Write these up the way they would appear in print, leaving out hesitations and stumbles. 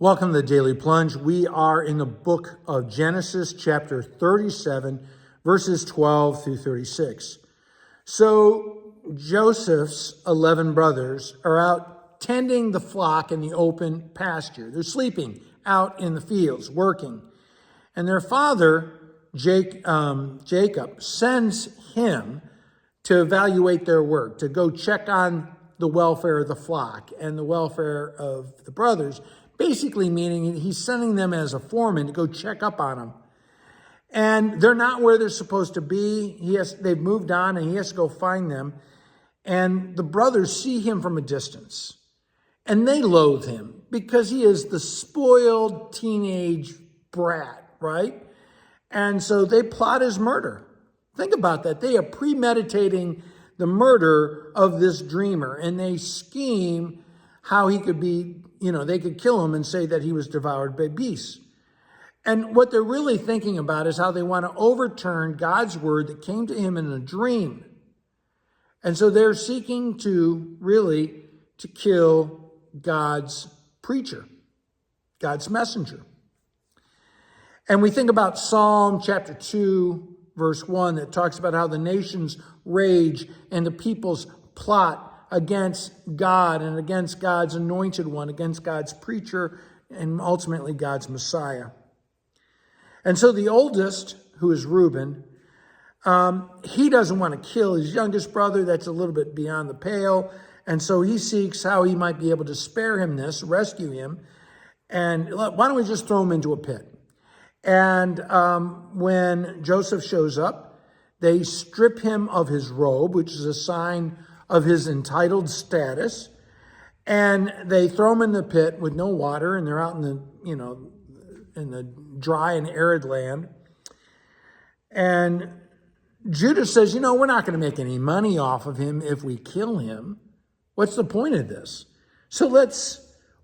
Welcome to the Daily Plunge. We are in the book of Genesis, chapter 37, verses 12 through 36. So Joseph's 11 brothers are out tending the flock in the open pasture. They're sleeping out in the fields, working. And their father, Jacob, sends him to evaluate their work, to go check on the welfare of the flock and the welfare of the brothers. Basically meaning he's sending them as a foreman to go check up on them. And they're not where they're supposed to be. They've moved on and he has to go find them. And the brothers see him from a distance. And they loathe him because he is the spoiled teenage brat, right? And so they plot his murder. Think about that. They are premeditating the murder of this dreamer. And they scheme how he could be, they could kill him and say that he was devoured by beasts. And what they're really thinking about is how they want to overturn God's word that came to him in a dream. And so they're seeking to kill God's preacher, God's messenger. And we think about Psalm chapter 2, verse 1, that talks about how the nations rage and the peoples plot against God and against God's anointed one, against God's preacher, and ultimately God's Messiah. And so the oldest, who is Reuben, he doesn't want to kill his youngest brother. That's a little bit beyond the pale. And so he seeks how he might be able to spare him this, rescue him. And why don't we just throw him into a pit? And when Joseph shows up, they strip him of his robe, which is a sign of his entitled status, and they throw him in the pit with no water, and they're out in the dry and arid land. And Judah says, we're not going to make any money off of him if we kill him. What's the point of this? So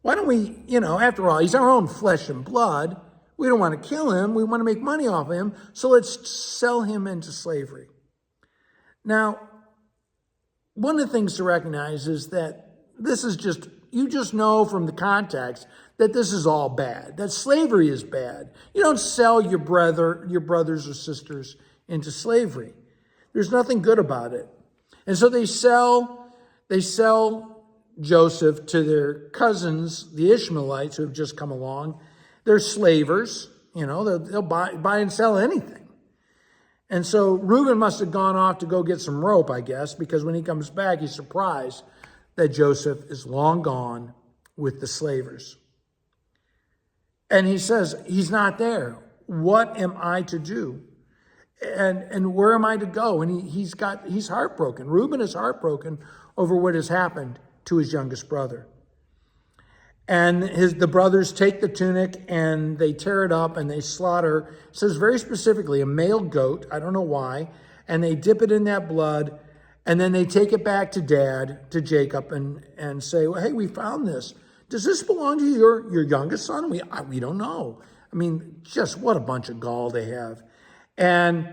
why don't we, after all, he's our own flesh and blood. We don't want to kill him. We want to make money off of him. So let's sell him into slavery. Now, one of the things to recognize is that you just know from the context that this is all bad, that slavery is bad. You don't sell your brothers or sisters into slavery. There's nothing good about it. And so they sell Joseph to their cousins, the Ishmaelites, who have just come along. They're slavers, they'll buy and sell anything. And so Reuben must have gone off to go get some rope, I guess, because when he comes back, he's surprised that Joseph is long gone with the slavers. And he says, he's not there. What am I to do? And where am I to go? And he's heartbroken. Reuben is heartbroken over what has happened to his youngest brother. And the brothers take the tunic and they tear it up and they slaughter, it says very specifically, a male goat. I don't know why. And they dip it in that blood. And then they take it back to Dad, to Jacob, and say, well, hey, we found this. Does this belong to your youngest son? We don't know. I mean, just what a bunch of gall they have. And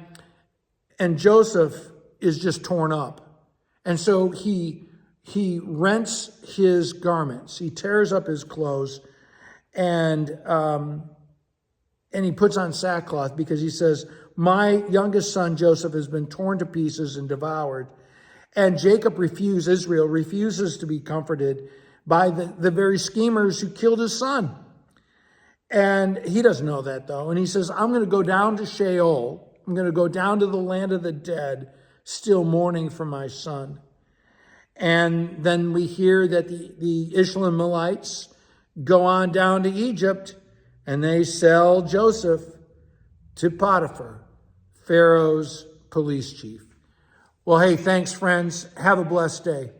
Joseph is just torn up. And so he rents his garments. He tears up his clothes and he puts on sackcloth because he says, my youngest son Joseph has been torn to pieces and devoured. And Israel refuses to be comforted by the very schemers who killed his son. And he doesn't know that though. And he says, I'm going to go down to Sheol. I'm going to go down to the land of the dead, still mourning for my son. And then we hear that the Ishmaelites go on down to Egypt and they sell Joseph to Potiphar, Pharaoh's police chief. Well, hey, thanks, friends. Have a blessed day.